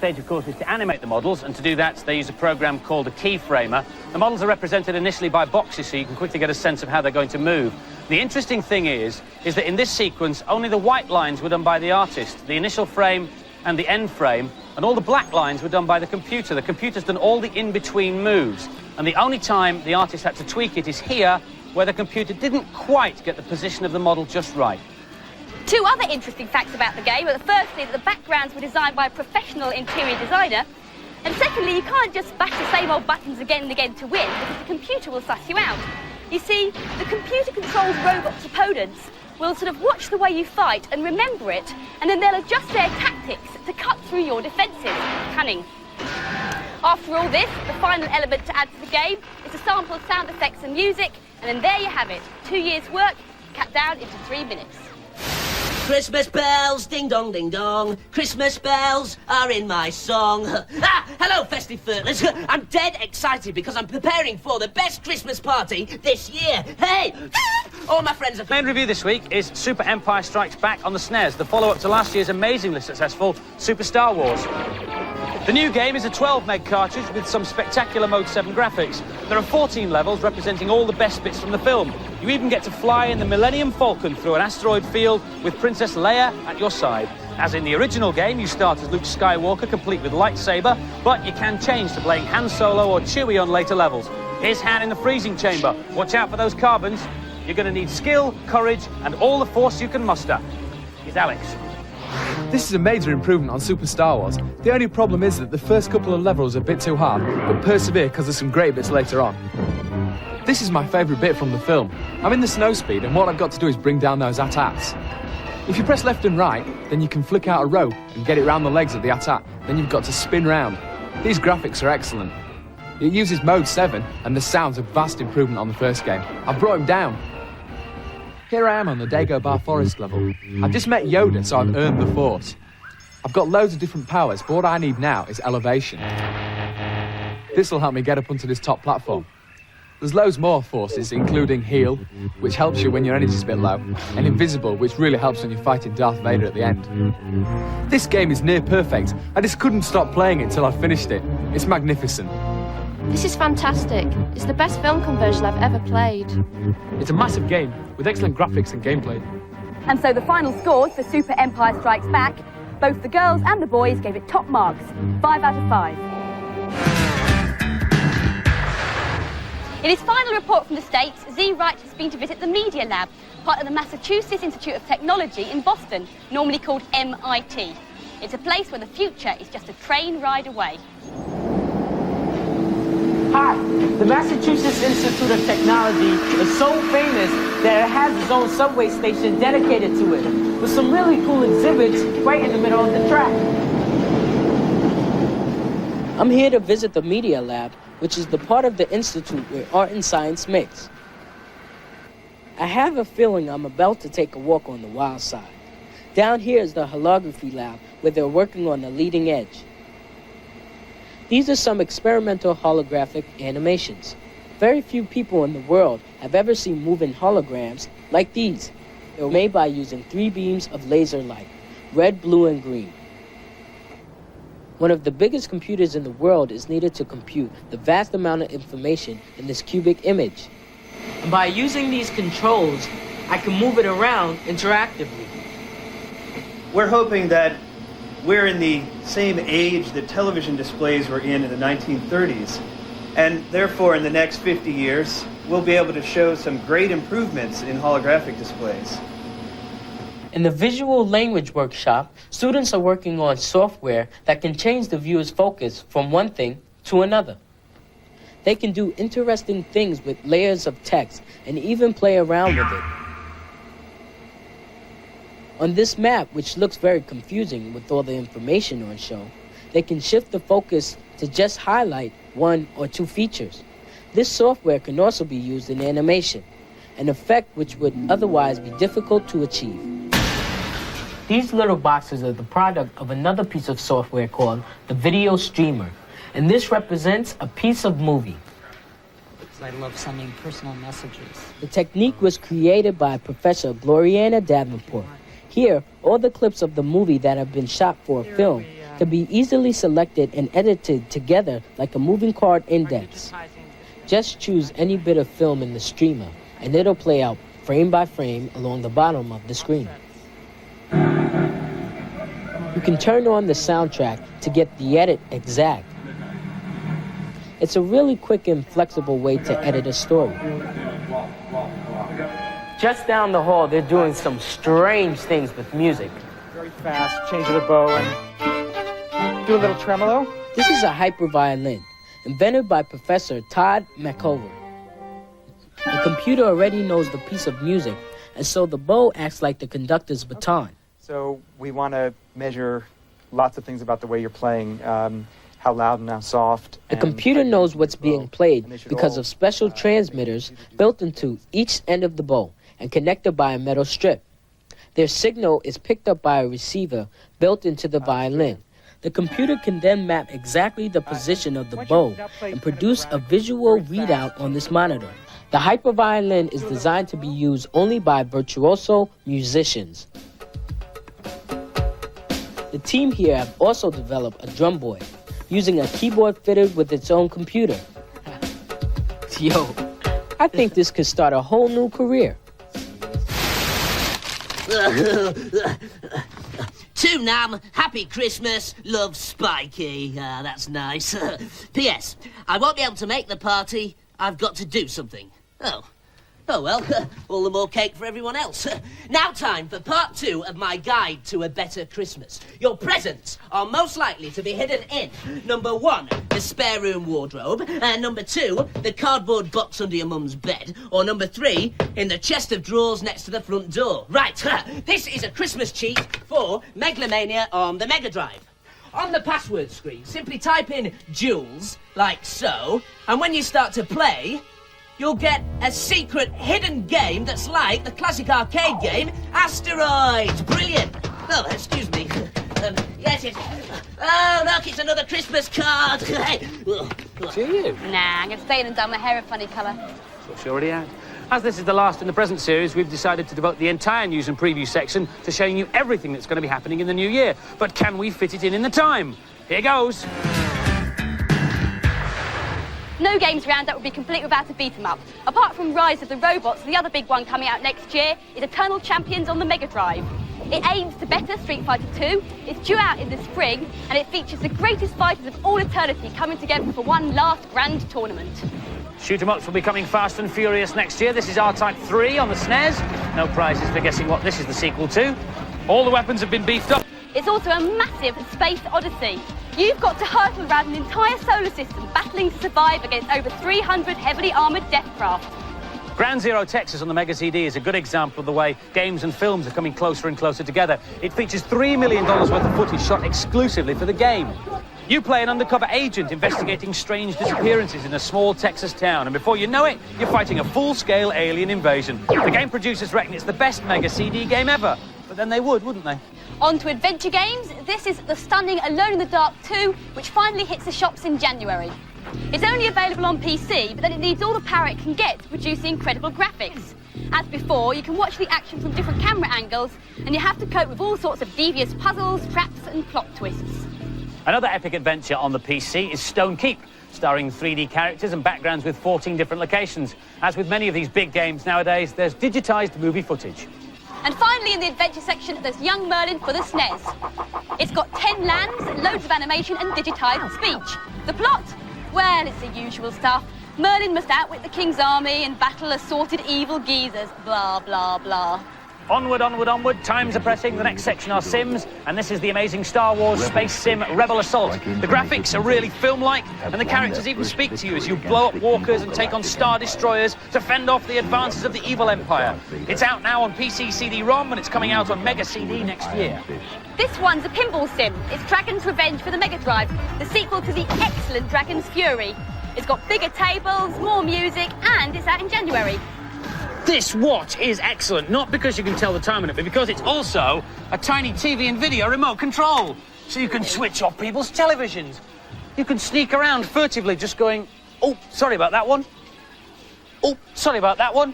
stage, of course, is to animate the models, and to do that, they use a program called a keyframer. The models are represented initially by boxes, so you can quickly get a sense of how they're going to move. The interesting thing is that in this sequence, only the white lines were done by the artist, the initial frame and the end frame, and all the black lines were done by the computer. The computer's done all the in-between moves, and the only time the artist had to tweak it is here, where the computer didn't quite get the position of the model just right. Two other interesting facts about the game are, firstly, that the backgrounds were designed by a professional interior designer, and secondly, you can't just bash the same old buttons again and again to win, because the computer will suss you out. You see, the computer-controlled robot's opponents will sort of watch the way you fight and remember it, and then they'll adjust their tactics to cut through your defences. Cunning. After all this, the final element to add to the game is a sample of sound effects and music, and then there you have it. 2 years' work cut down into 3 minutes. Christmas bells, ding dong, ding dong. Christmas bells are in my song. Hello, festive furtlers. I'm dead excited because I'm preparing for the best Christmas party this year. Hey! All my friends are... Main review this week is Super Empire Strikes Back on the SNES, the follow-up to last year's amazingly successful Super Star Wars. The new game is a 12-meg cartridge with some spectacular Mode 7 graphics. There are 14 levels representing all the best bits from the film. You even get to fly in the Millennium Falcon through an asteroid field with Princess Leia at your side. As in the original game, you start as Luke Skywalker, complete with lightsaber, but you can change to playing Han Solo or Chewie on later levels. Here's Han in the freezing chamber. Watch out for those carbons. You're going to need skill, courage, and all the force you can muster. Here's Alex. This is a major improvement on Super Star Wars. The only problem is that the first couple of levels are a bit too hard, but persevere because there's some great bits later on. This is my favourite bit from the film. I'm in the snow speed, and what I've got to do is bring down those AT-ATs. If you press left and right, then you can flick out a rope and get it round the legs of the AT-AT. Then you've got to spin round. These graphics are excellent. It uses Mode 7, and the sound's a vast improvement on the first game. I've brought him down. Here I am on the Dagobah Forest level. I've just met Yoda, so I've earned the Force. I've got loads of different powers, but what I need now is elevation. This will help me get up onto this top platform. There's loads more forces, including Heal, which helps you when your energy's a bit low, and Invisible, which really helps when you're fighting Darth Vader at the end. This game is near perfect. I just couldn't stop playing it till I finished it. It's magnificent. This is fantastic. It's the best film conversion I've ever played. It's a massive game, with excellent graphics and gameplay. And so the final scores for Super Empire Strikes Back, both the girls and the boys gave it top marks, 5 out of 5. In his final report from the States, Z. Wright has been to visit the Media Lab, part of the Massachusetts Institute of Technology in Boston, normally called MIT. It's a place where the future is just a train ride away. Hi, the Massachusetts Institute of Technology is so famous that it has its own subway station dedicated to it, with some really cool exhibits right in the middle of the track. I'm here to visit the Media Lab, which is the part of the institute where art and science mix. I have a feeling I'm about to take a walk on the wild side. Down here is the holography lab, where they're working on the leading edge. These are some experimental holographic animations. Very few people in the world have ever seen moving holograms like these. They were made by using 3 beams of laser light, red, blue, and green. One of the biggest computers in the world is needed to compute the vast amount of information in this cubic image. And by using these controls, I can move it around interactively. We're hoping that we're in the same age that television displays were in the 1930s. And therefore, in the next 50 years, we'll be able to show some great improvements in holographic displays. In the Visual Language Workshop, students are working on software that can change the viewer's focus from one thing to another. They can do interesting things with layers of text and even play around with it. On this map, which looks very confusing with all the information on show, they can shift the focus to just highlight 1 or 2 features. This software can also be used in animation, an effect which would otherwise be difficult to achieve. These little boxes are the product of another piece of software called the Video Streamer, and this represents a piece of movie. I love sending personal messages. The technique was created by Professor Gloriana Davenport. Here, all the clips of the movie that have been shot for a film can be easily selected and edited together like a moving card index. Just choose any bit of film in the streamer, and it'll play out frame by frame along the bottom of the screen. You can turn on the soundtrack to get the edit exact. It's a really quick and flexible way to edit a story. Just down the hall, they're doing some strange things with music. Very fast, change of the bow and do a little tremolo. This is a hyperviolin, invented by Professor Todd McCullough. The computer already knows the piece of music, and so the bow acts like the conductor's baton. So we want to measure lots of things about the way you're playing, how loud and how soft. The computer knows what's being played because of special transmitters built into each end of the bow and connected by a metal strip. Their signal is picked up by a receiver built into the violin. The computer can then map exactly the position of the bow and produce a visual readout on this monitor. The hyperviolin is designed to be used only by virtuoso musicians. The team here have also developed a drum boy, using a keyboard fitted with its own computer. Yo, I think this could start a whole new career. Toonam, happy Christmas, love Spiky. That's nice. P.S. I won't be able to make the party. I've got to do something. Oh well, all the more cake for everyone else. Now time for part 2 of my guide to a better Christmas. Your presents are most likely to be hidden in number 1, the spare room wardrobe, and number 2, the cardboard box under your mum's bed, or number 3, in the chest of drawers next to the front door. Right, this is a Christmas cheat for Megalomania on the Mega Drive. On the password screen, simply type in Jules, like so, and when you start to play, you'll get a secret hidden game that's like the classic arcade game, Asteroids. Brilliant. Oh, excuse me. Yes. Oh, look, it's another Christmas card. Do you? Nah, I'm going to stay in and dye my hair a funny colour. Well, she already had. As this is the last in the present series, we've decided to devote the entire news and preview section to showing you everything that's going to be happening in the new year. But can we fit it in the time? Here goes. No Games Roundup would be complete without a beat-em-up. Apart from Rise of the Robots, the other big one coming out next year is Eternal Champions on the Mega Drive. It aims to better Street Fighter 2, it's due out in the spring, and it features the greatest fighters of all eternity coming together for one last grand tournament. Shoot-em-ups will be coming fast and furious next year. This is R-Type 3 on the SNES. No prizes for guessing what this is the sequel to. All the weapons have been beefed up. It's also a massive space odyssey. You've got to hurtle around an entire solar system, battling to survive against over 300 heavily armoured death craft. Ground Zero Texas on the Mega CD is a good example of the way games and films are coming closer and closer together. It features $3 million worth of footage shot exclusively for the game. You play an undercover agent investigating strange disappearances in a small Texas town, and before you know it, you're fighting a full-scale alien invasion. The game producers reckon it's the best Mega CD game ever, but then they would, wouldn't they? On to adventure games. This is the stunning Alone in the Dark 2, which finally hits the shops in January. It's only available on PC, but then it needs all the power it can get to produce the incredible graphics. As before, you can watch the action from different camera angles, and you have to cope with all sorts of devious puzzles, traps, and plot twists. Another epic adventure on the PC is Stone Keep, starring 3D characters and backgrounds with 14 different locations. As with many of these big games nowadays, there's digitised movie footage. And finally, in the adventure section, there's Young Merlin for the SNES. It's got 10 lands, loads of animation and digitised speech. The plot? Well, it's the usual stuff. Merlin must outwit the king's army and battle assorted evil geezers. Blah, blah, blah. Onward, onward, onward. Times are pressing. The next section are Sims, and this is the amazing Star Wars Space Sim Rebel Assault. The graphics are really film-like, and the characters even speak to you as you blow up walkers and take on Star Destroyers to fend off the advances of the evil Empire. It's out now on PC CD-ROM, and it's coming out on Mega CD next year. This one's a pinball sim. It's Dragon's Revenge for the Mega Drive, the sequel to the excellent Dragon's Fury. It's got bigger tables, more music, and it's out in January. This watch is excellent, not because you can tell the time on it, but because it's also a tiny TV and video remote control. So you can switch off people's televisions. You can sneak around furtively just going, oh, sorry about that one. Oh, sorry about that one.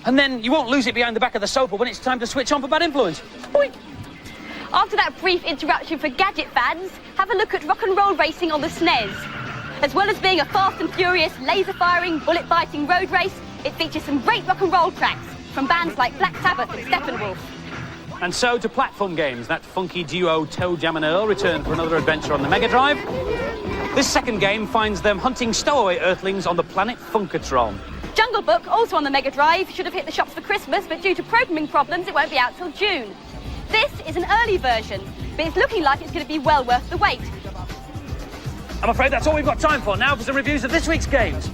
And then you won't lose it behind the back of the sofa when it's time to switch on for Bad Influence. Boing. After that brief interruption for gadget fans, have a look at rock and roll racing on the SNES. As well as being a fast and furious, laser-firing, bullet-biting road race, it features some great rock and roll tracks from bands like Black Sabbath and Steppenwolf. And so to platform games. That funky duo ToeJam and Earl return for another adventure on the Mega Drive. This second game finds them hunting stowaway Earthlings on the planet Funkatron. Jungle Book, also on the Mega Drive, should have hit the shops for Christmas, but due to programming problems, it won't be out till June. This is an early version, but it's looking like it's going to be well worth the wait. I'm afraid that's all we've got time for now for some reviews of this week's games.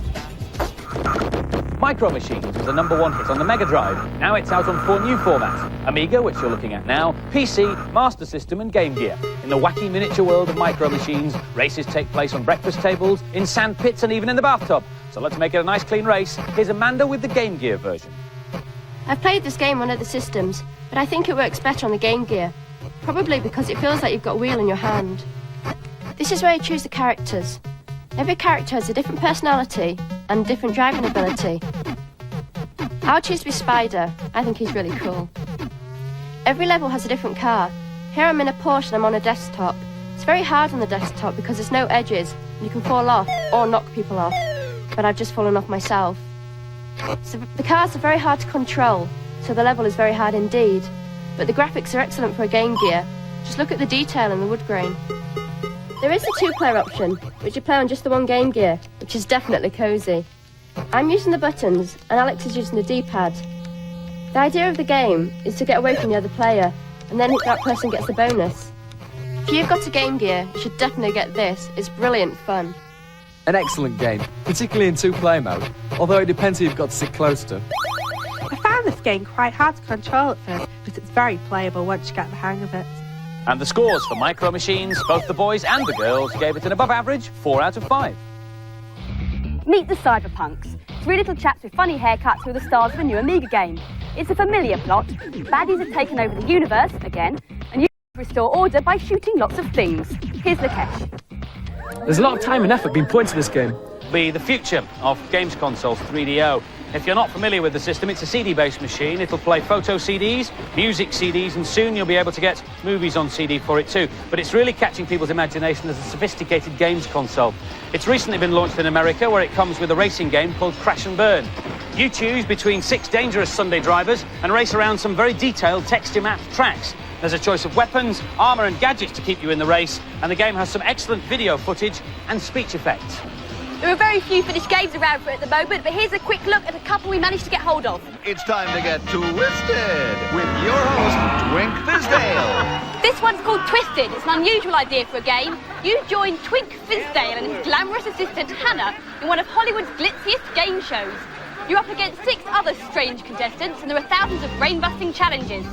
Micro Machines was the #1 hit on the Mega Drive. Now it's out on 4 new formats: Amiga, which you're looking at now, PC, Master System and Game Gear. In the wacky miniature world of Micro Machines, races take place on breakfast tables, in sand pits and even in the bathtub. So let's make it a nice clean race. Here's Amanda with the Game Gear version. I've played this game on other systems, but I think it works better on the Game Gear. Probably because it feels like you've got a wheel in your hand. This is where you choose the characters. Every character has a different personality and different driving ability. I'll choose to be Spider. I think he's really cool. Every level has a different car. Here I'm in a Porsche and I'm on a desktop. It's very hard on the desktop because there's no edges and you can fall off or knock people off. But I've just fallen off myself. So the cars are very hard to control, so the level is very hard indeed. But the graphics are excellent for a Game Gear. Just look at the detail and the wood grain. There is a 2-player option, which you play on just the one Game Gear, which is definitely cosy. I'm using the buttons, and Alex is using the D-pad. The idea of the game is to get away from the other player, and then that person gets the bonus. If you've got a Game Gear, you should definitely get this. It's brilliant fun. An excellent game, particularly in 2-player mode, although it depends who you've got to sit close to. I found this game quite hard to control at first, but it's very playable once you get the hang of it. And the scores for Micro Machines, both the boys and the girls gave it an above average 4 out of 5. Meet the Cyberpunks. 3 little chaps with funny haircuts who are the stars of a new Amiga game. It's a familiar plot. Baddies have taken over the universe, again, and you restore order by shooting lots of things. Here's Lakesh. There's a lot of time and effort being put into this game. Be the future of games consoles 3DO. If you're not familiar with the system, it's a CD-based machine. It'll play photo CDs, music CDs, and soon you'll be able to get movies on CD for it too. But it's really catching people's imagination as a sophisticated games console. It's recently been launched in America, where it comes with a racing game called Crash and Burn. You choose between 6 dangerous Sunday drivers and race around some very detailed texture-mapped tracks. There's a choice of weapons, armour and gadgets to keep you in the race, and the game has some excellent video footage and speech effects. There are very few finished games around for it at the moment, but here's a quick look at a couple we managed to get hold of. It's time to get twisted with your host, Twink Fizdale. This one's called Twisted. It's an unusual idea for a game. You join Twink Fizdale and his glamorous assistant Hannah in one of Hollywood's glitziest game shows. You're up against 6 other strange contestants, and there are thousands of brain-busting challenges.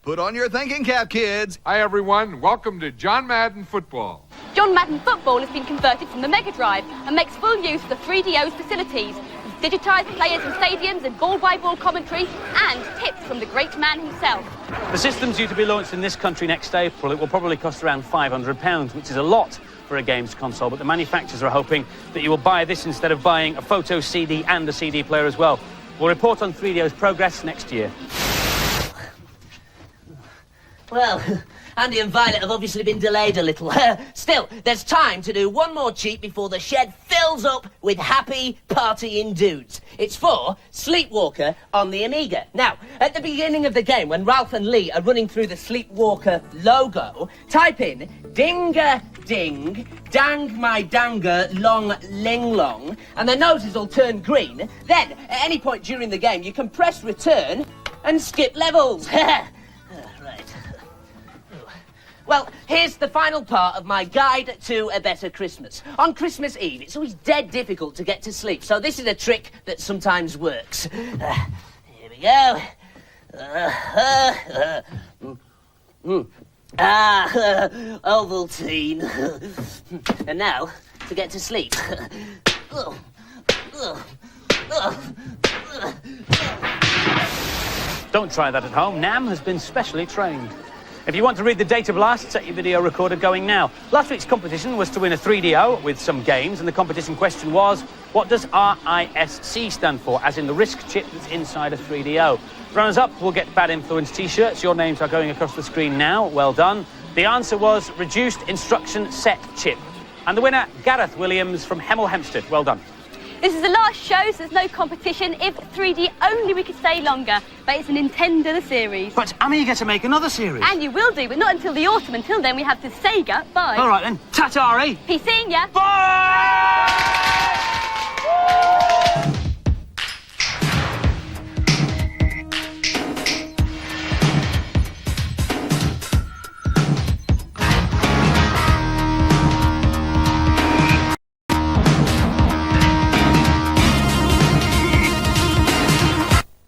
Put on your thinking cap, kids. Hi, everyone. Welcome to John Madden Football. John Madden Football has been converted from the Mega Drive and makes full use of the 3DO's facilities, with digitised players in stadiums and ball-by-ball commentary and tips from the great man himself. The system's due to be launched in this country next April. It will probably cost around £500, which is a lot for a games console, but the manufacturers are hoping that you will buy this instead of buying a photo CD and a CD player as well. We'll report on 3DO's progress next year. Well, Andy and Violet have obviously been delayed a little. Still, there's time to do one more cheat before the shed fills up with happy partying dudes. It's for Sleepwalker on the Amiga. Now, at the beginning of the game, when Ralph and Lee are running through the Sleepwalker logo, type in dinga ding, dang my danger, long ling long, and their noses will turn green. Then, at any point during the game, you can press return and skip levels. Right. Well, here's the final part of my guide to a better Christmas. On Christmas Eve, it's always dead difficult to get to sleep, so this is a trick that sometimes works. Here we go. Ovaltine. And now, to get to sleep. Don't try that at home. Nam has been specially trained. If you want to read the data blast, set your video recorder going now. Last week's competition was to win a 3DO with some games, and the competition question was, what does RISC stand for, as in the RISC chip that's inside a 3DO? Runners-up will get Bad Influence T-shirts. Your names are going across the screen now. Well done. The answer was Reduced Instruction Set Chip. And the winner, Gareth Williams from Hemel Hempstead. Well done. This is the last show, so there's no competition. If 3D only we could stay longer, but it's a Nintendo the series. But Amiga to make another series. And you will do, but not until the autumn. Until then, we have the Sega. Bye. All right then. Ta-ta, eh? Peace in, yeah. Bye!